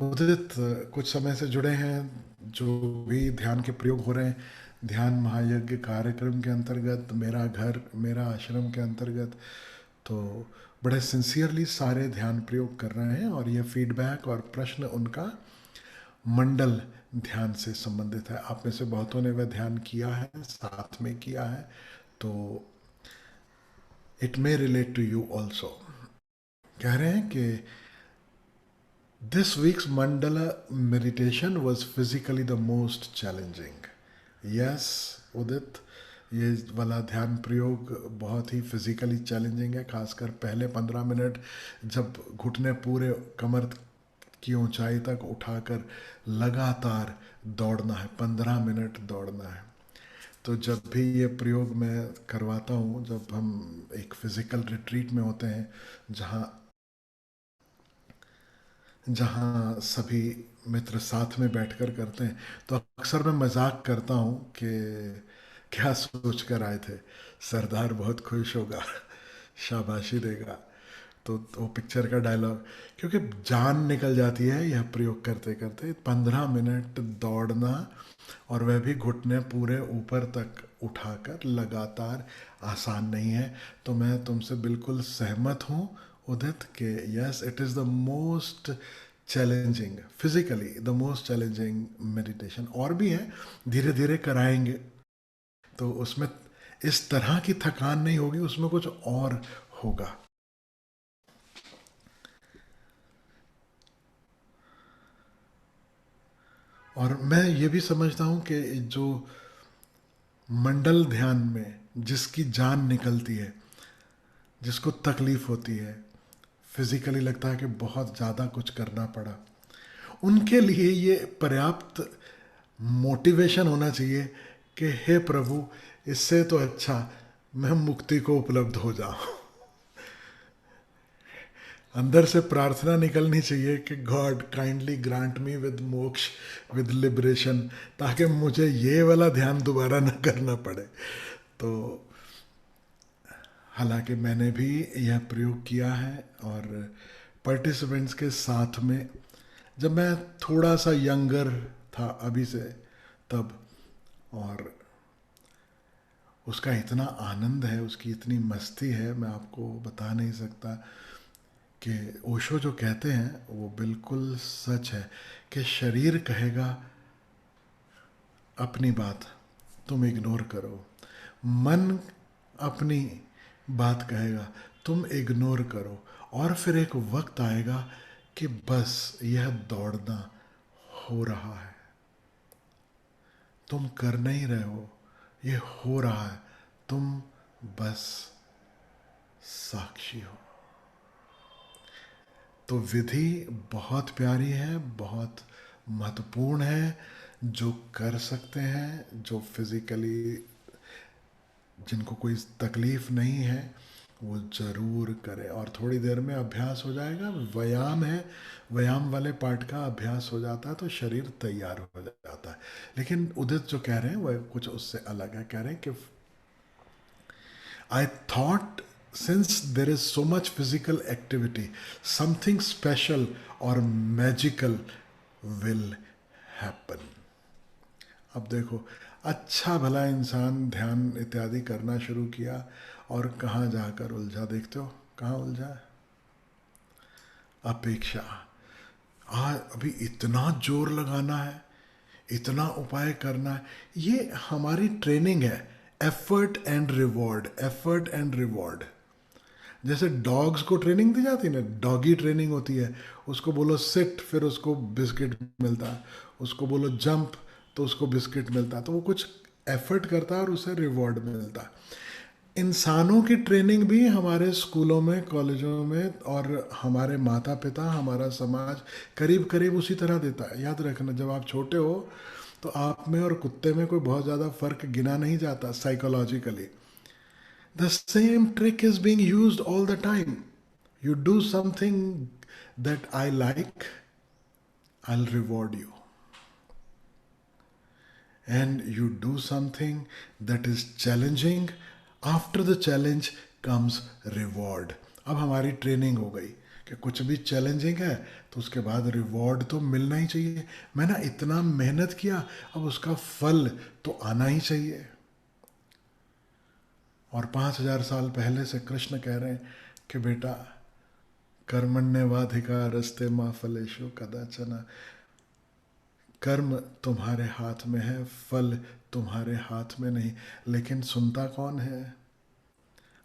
उदित, कुछ समय से जुड़े हैं, जो भी ध्यान के प्रयोग हो रहे हैं, ध्यान महायज्ञ कार्यक्रम के अंतर्गत, मेरा घर मेरा आश्रम के अंतर्गत, तो बड़े सिंसियरली सारे ध्यान प्रयोग कर रहे हैं। और ये फीडबैक और प्रश्न उनका मंडल ध्यान से संबंधित है। आप में से बहुतों ने वह ध्यान किया है, साथ में किया है, तो it may relate to you also. कह रहे हैं कि this week's mandala meditation was physically the most challenging. Yes Udit, ये वाला ध्यान प्रयोग बहुत ही फिजिकली चैलेंजिंग है, खासकर पहले 15 मिनट, जब घुटने पूरे कमर की ऊंचाई तक उठाकर लगातार दौड़ना है, 15 मिनट दौड़ना है। तो जब भी ये प्रयोग मैं करवाता हूँ, जब हम एक फिजिकल रिट्रीट में होते हैं, जहाँ जहाँ सभी मित्र साथ में बैठकर करते हैं, तो अक्सर मैं मजाक करता हूँ कि क्या सोच कर आए थे, सरदार बहुत खुश होगा, शाबाशी देगा। तो वो पिक्चर का डायलॉग, क्योंकि जान निकल जाती है यह प्रयोग करते करते। 15 मिनट दौड़ना, और वह भी घुटने पूरे ऊपर तक उठाकर लगातार, आसान नहीं है। तो मैं तुमसे बिल्कुल सहमत हूँ उदित के yes, it is the most challenging, physically the most challenging meditation. और भी है, धीरे धीरे कराएंगे तो उसमें इस तरह की थकान नहीं होगी, उसमें कुछ और होगा। और मैं ये भी समझता हूँ कि जो मंडल ध्यान में जिसकी जान निकलती है, जिसको तकलीफ होती है, फिजिकली लगता है कि बहुत ज़्यादा कुछ करना पड़ा, उनके लिए ये पर्याप्त मोटिवेशन होना चाहिए कि हे प्रभु, इससे तो अच्छा मैं मुक्ति को उपलब्ध हो जाऊं। अंदर से प्रार्थना निकलनी चाहिए कि God kindly grant me with मोक्ष, विद लिबरेशन, ताकि मुझे ये वाला ध्यान दोबारा न करना पड़े। तो हालांकि मैंने भी यह प्रयोग किया है, और पार्टिसिपेंट्स के साथ में, जब मैं थोड़ा सा यंगर था अभी से, तब। और उसका इतना आनंद है, उसकी इतनी मस्ती है, मैं आपको बता नहीं सकता। कि ओशो जो कहते हैं वो बिल्कुल सच है, कि शरीर कहेगा अपनी बात, तुम इग्नोर करो, मन अपनी बात कहेगा, तुम इग्नोर करो, और फिर एक वक्त आएगा कि बस यह दौड़ना हो रहा है, तुम कर नहीं रहे हो, ये हो रहा है, तुम बस साक्षी हो। तो विधि बहुत प्यारी है, बहुत महत्वपूर्ण है। जो कर सकते हैं, जो फिजिकली, जिनको कोई तकलीफ नहीं है, वो ज़रूर करें, और थोड़ी देर में अभ्यास हो जाएगा। व्यायाम है, व्यायाम वाले पार्ट का अभ्यास हो जाता है तो शरीर तैयार हो जाता है। लेकिन उदित जो कह रहे हैं वह कुछ उससे अलग है। कह रहे हैं कि I thought, since there is so much physical activity, something special or magical will happen. अब देखो, अच्छा भला इंसान ध्यान इत्यादि करना शुरू किया, और कहाँ जाकर उलझा, देखते हो कहाँ उलझा है? अपेक्षा। अभी इतना जोर लगाना है, इतना उपाय करना है, ये हमारी ट्रेनिंग है। Effort and reward, effort and reward. जैसे डॉग्स को ट्रेनिंग दी जाती है ना, डॉगी ट्रेनिंग होती है, उसको बोलो सिट, फिर उसको बिस्किट मिलता है, उसको बोलो जंप, तो उसको बिस्किट मिलता है, तो वो कुछ एफर्ट करता है और उसे रिवॉर्ड मिलता है। इंसानों की ट्रेनिंग भी हमारे स्कूलों में, कॉलेजों में, और हमारे माता पिता, हमारा समाज करीब करीब उसी तरह देता है। याद रखना, जब आप छोटे हो तो आप में और कुत्ते में कोई बहुत ज़्यादा फर्क गिना नहीं जाता psychologically. The same trick is being used all the time. You do something that I like, I'll reward you. And you do something that is challenging, after the challenge comes reward. अब हमारी training हो गई, कि कुछ भी challenging है तो उसके बाद रिवॉर्ड तो मिलना ही चाहिए। मैं ना इतना मेहनत किया, अब उसका फल तो आना ही चाहिए। और 5,000 साल पहले से कृष्ण कह रहे हैं कि बेटा, कर्मण्येवाधिकारस्ते मा फलेषु कदाचन, कर्म तुम्हारे हाथ में है, फल तुम्हारे हाथ में नहीं। लेकिन सुनता कौन है?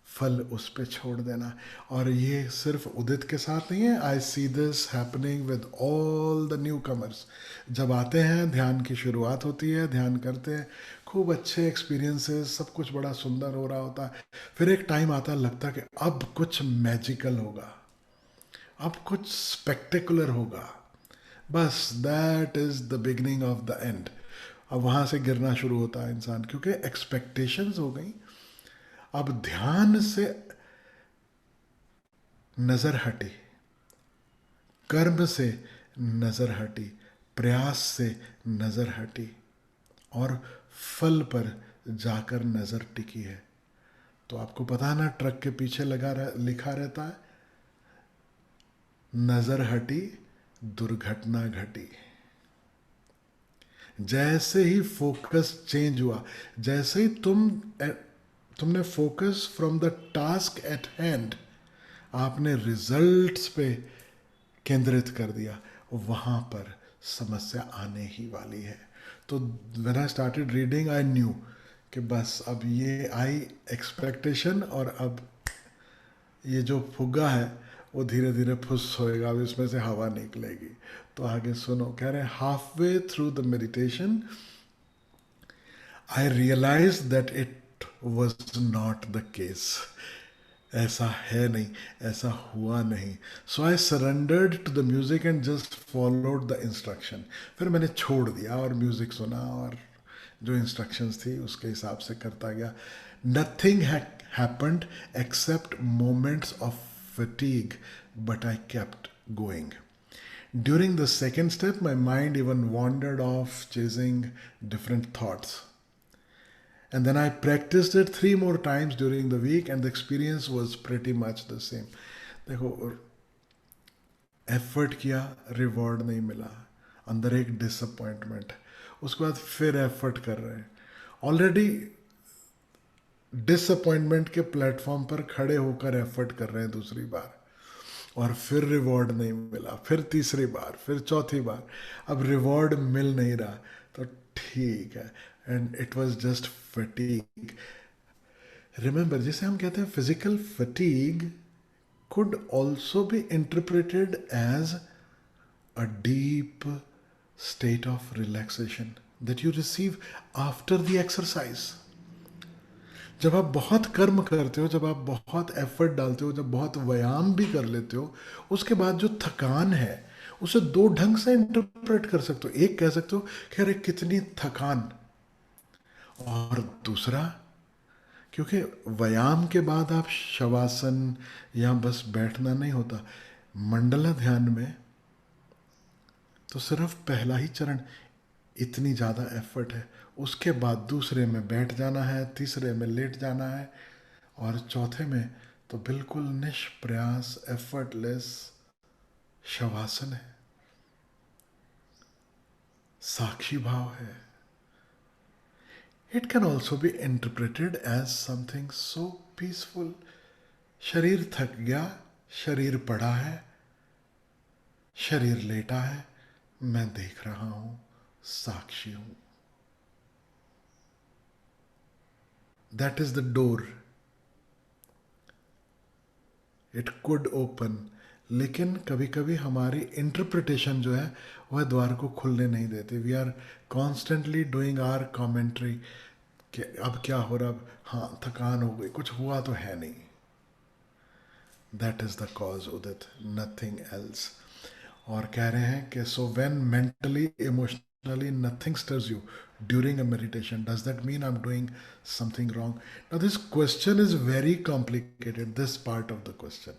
फल उस पे छोड़ देना। और ये सिर्फ उदित के साथ नहीं है, I see this happening with all the newcomers. जब आते हैं, ध्यान की शुरुआत होती है, ध्यान करते हैं, खूब अच्छे एक्सपीरियंसेस, सब कुछ बड़ा सुंदर हो रहा होता है। फिर एक टाइम आता है, लगता है कि अब कुछ मैजिकल होगा, अब कुछ स्पेक्टेकुलर होगा। बस that is the beginning of the end. अब वहां से गिरना शुरू होता है इंसान, क्योंकि एक्सपेक्टेशंस हो गई। अब ध्यान से नजर हटी, कर्म से नजर हटी, प्रयास से नजर हटी, और फल पर जाकर नजर टिकी है। तो आपको पता है ना, ट्रक के पीछे लिखा रहता है, नजर हटी दुर्घटना घटी। जैसे ही फोकस चेंज हुआ, जैसे ही तुमने focus from the task at hand, आपने रिजल्ट्स पे केंद्रित कर दिया, वहां पर समस्या आने ही वाली है। तो when I started reading, I knew कि बस अब ये आई एक्सपेक्टेशन, और अब ये जो फुग्गा है वो धीरे धीरे फुस होएगा, अब इसमें से हवा निकलेगी। तो आगे सुनो, कह रहे हैं, halfway through the meditation I realise that it was not the case. ऐसा है नहीं, ऐसा हुआ नहीं। So I surrendered to the music and just followed the instruction. फिर मैंने छोड़ दिया और म्यूजिक सुना, और जो इंस्ट्रक्शंस थी उसके हिसाब से करता गया। Nothing happened except moments of fatigue, but I kept going. During the second step, my mind even wandered off chasing different thoughts. And then I practiced it 3 more times during the week, and the experience was pretty much the same. देखो, effort किया, reward नहीं मिला, अंदर एक disappointment है। उसके बाद फिर एफर्ट कर रहे हैं, ऑलरेडी डिसअपॉइंटमेंट के प्लेटफॉर्म पर खड़े होकर एफर्ट कर रहे हैं दूसरी बार, और फिर रिवॉर्ड नहीं मिला, फिर तीसरी बार, फिर चौथी बार, अब रिवॉर्ड मिल नहीं रहा, तो ठीक है। And it was just fatigue. Remember, जिसे हम कहते हैं physical fatigue, could also be interpreted as a deep state of relaxation that you receive after the exercise. जब आप बहुत कर्म करते हो, जब आप बहुत एफर्ट डालते हो, जब बहुत व्यायाम भी कर लेते हो, उसके बाद जो थकान है, उसे 2 ढंग से इंटरप्रेट कर सकते हो। एक कह सकते हो कि अरे कितनी थकान, और दूसरा, क्योंकि व्यायाम के बाद आप शवासन या बस बैठना नहीं होता, मंडला ध्यान में तो सिर्फ पहला ही चरण, इतनी ज़्यादा एफर्ट है, उसके बाद दूसरे में बैठ जाना है, तीसरे में लेट जाना है, और चौथे में तो बिल्कुल निष्प्रयास एफर्टलेस शवासन है, साक्षी भाव है। It can also be interpreted as something so peaceful. शरीर थक गया, शरीर पड़ा है, शरीर लेटा है, मैं देख रहा हूं, साक्षी हूं। That is the door, it could open. लेकिन कभी कभी हमारी इंटरप्रिटेशन जो है वह द्वार को खुलने नहीं देती। We are constantly doing our commentary कि अब क्या हो रहा, हाँ थकान हो गई, कुछ हुआ तो है नहीं। That is the cause Udit, nothing else. और कह रहे हैं कि so when mentally emotionally nothing stirs you during a meditation, does that mean I'm doing something wrong? Now this question is very complicated, this part of the question,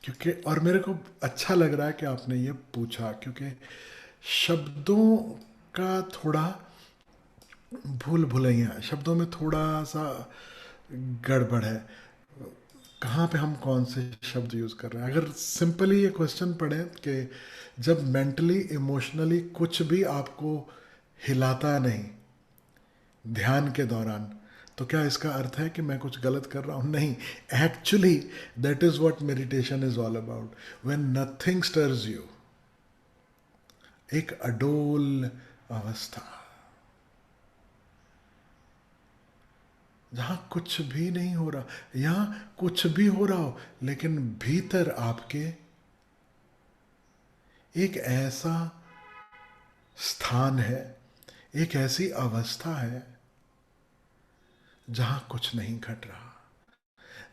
क्योंकि और मेरे को अच्छा लग रहा है कि आपने ये पूछा, क्योंकि शब्दों का थोड़ा भूल भुलैया, शब्दों में थोड़ा सा गड़बड़ है। कहाँ पे हम कौन से शब्द यूज़ कर रहे हैं। अगर सिंपली ये क्वेश्चन पढ़ें कि जब मेंटली इमोशनली कुछ भी आपको हिलाता नहीं ध्यान के दौरान, तो क्या इसका अर्थ है कि मैं कुछ गलत कर रहा हूँ? नहीं, actually that is what meditation is all about. When nothing stirs you, एक अडोल अवस्था जहां कुछ भी नहीं हो रहा, या कुछ भी हो रहा हो लेकिन भीतर आपके एक ऐसा स्थान है, एक ऐसी अवस्था है जहां कुछ नहीं घट रहा।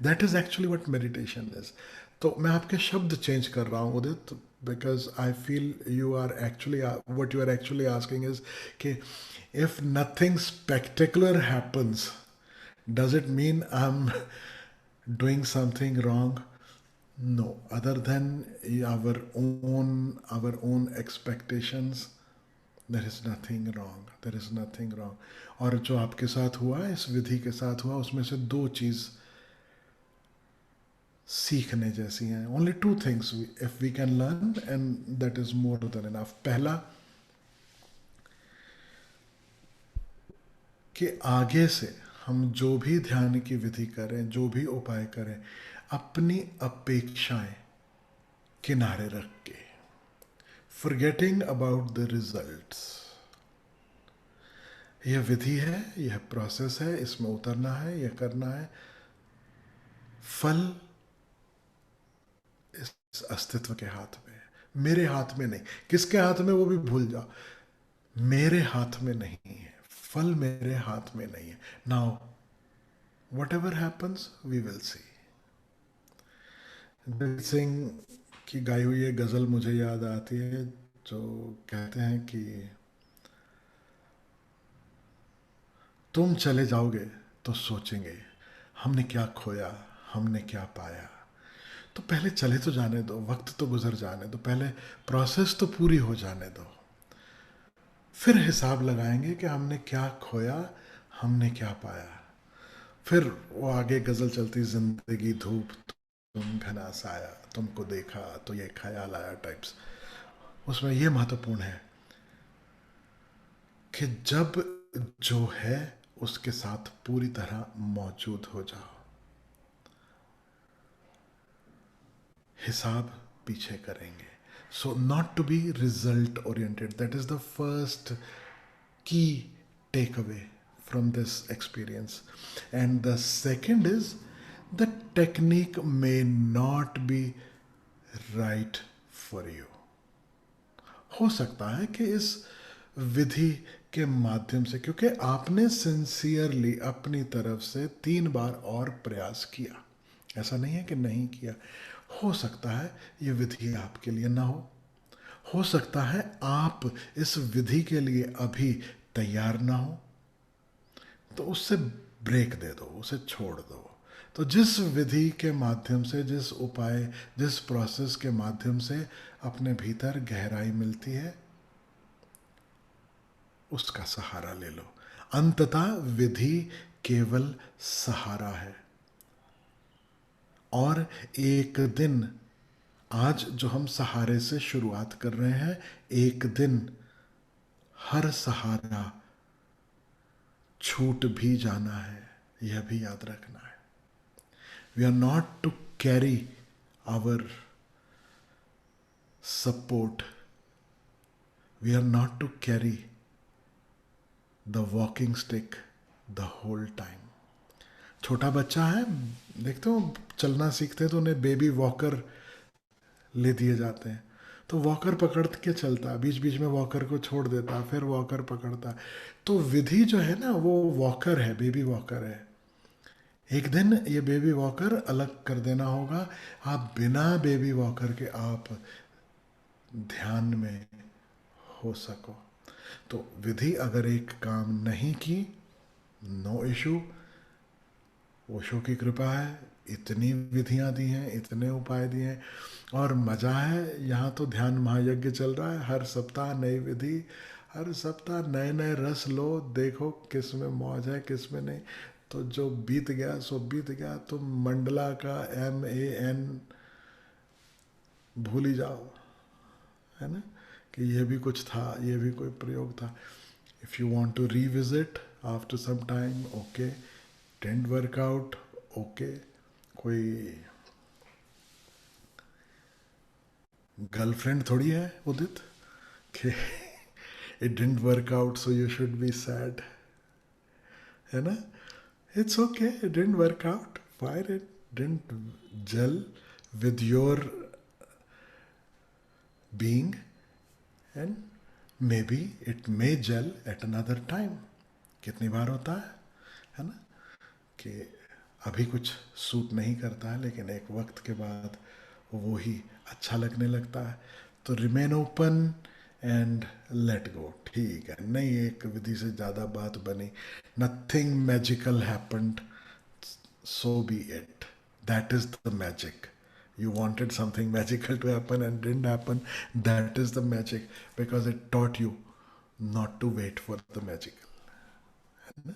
That is actually what meditation is. तो मैं आपके शब्द चेंज कर रहा हूं Udit, because I feel you are actually what you are actually asking is कि if nothing spectacular happens, does it mean I'm doing something wrong? No, other than our own expectations, there is nothing wrong, there is nothing wrong। और जो आपके साथ हुआ, इस विधि के साथ हुआ, उसमें से दो चीज सीखने जैसी हैं। Only two things if we can learn, and that is more than enough. पहला कि आगे से हम जो भी ध्यान की विधि करें, जो भी उपाय करें, अपनी अपेक्षाएं किनारे रख के, फॉरगेटिंग अबाउट द रिजल्ट्स। यह विधि है, यह प्रोसेस है, इसमें उतरना है, यह करना है। फल इस अस्तित्व के हाथ में है, मेरे हाथ में नहीं। किसके हाथ में वो भी भूल जाओ, मेरे हाथ में नहीं है, फल मेरे हाथ में नहीं है। Now whatever happens we will see। दिल सिंह की गाई हुई ये गज़ल मुझे याद आती है, जो कहते हैं कि तुम चले जाओगे तो सोचेंगे हमने क्या खोया, हमने क्या पाया। तो पहले चले तो जाने दो, वक्त तो गुजर जाने दो, पहले प्रोसेस तो पूरी हो जाने दो, फिर हिसाब लगाएंगे कि हमने क्या खोया, हमने क्या पाया। फिर वो आगे गज़ल चलती, जिंदगी धूप तुम घना साया, तुमको देखा तो ये ख्याल आया टाइप्स। उसमें ये महत्वपूर्ण है कि जब जो है उसके साथ पूरी तरह मौजूद हो जाओ, हिसाब पीछे करेंगे। So not to be result oriented, that is the first key takeaway from this experience। And the second is the technique may not be right for you। हो सकता है कि इस विधि के माध्यम से, क्योंकि आपने सिंसियरली अपनी तरफ से 3 बार और प्रयास किया, ऐसा नहीं है कि नहीं किया, हो सकता है ये विधि आपके लिए ना हो सकता है आप इस विधि के लिए अभी तैयार ना हो, तो उससे ब्रेक दे दो, उसे छोड़ दो। तो जिस विधि के माध्यम से, जिस उपाय, जिस प्रोसेस के माध्यम से अपने भीतर गहराई मिलती है, उसका सहारा ले लो। अंततः विधि केवल सहारा है, और एक दिन, आज जो हम सहारे से शुरुआत कर रहे हैं, एक दिन हर सहारा छूट भी जाना है, यह भी याद रखना है। We are not to carry our support, we are not to carry the walking stick the whole time. छोटा बच्चा है, देखते हो चलना सीखते हैं तो उन्हें बेबी वॉकर ले दिए जाते हैं, तो वॉकर पकड़ के चलता है, बीच बीच में वॉकर को छोड़ देता है, फिर वॉकर पकड़ता है। तो विधि जो है ना, वो वॉकर है, बेबी वॉकर है। एक दिन ये बेबी वॉकर अलग कर देना होगा, आप बिना बेबी वॉकर के आप ध्यान में हो सको। तो विधि अगर एक काम नहीं की, नो इशू, ओशो की कृपा है, इतनी विधियां दी हैं, इतने उपाय दिए हैं, और मज़ा है। यहाँ तो ध्यान महायज्ञ चल रहा है, हर सप्ताह नई विधि, हर सप्ताह नए नए रस लो, देखो किस में मौज है किस में नहीं। तो जो बीत गया सो बीत गया, तो मंडला का MAN भूल ही जाओ, है ना, कि ये भी कुछ था, ये भी कोई प्रयोग था. If you want to revisit after some time, okay. Didn't work out, okay. कोई गर्लफ्रेंड थोड़ी है उदित कि it didn't work out so you should be sad, है ना. It's okay, it didn't work out, fire, it didn't gel with your being, and maybe it may gel at another time. कितनी बार होता है ना, कि अभी कुछ सूट नहीं करता है लेकिन एक वक्त के बाद वो ही अच्छा लगने लगता है. तो remain open and let go. ठीक है, नहीं एक विधि से ज़्यादा बात बनी. Nothing magical happened, so B it. That is the magic. You wanted something magical to happen and didn't happen. That is the magic, because it taught you not to wait for the magical. है ना?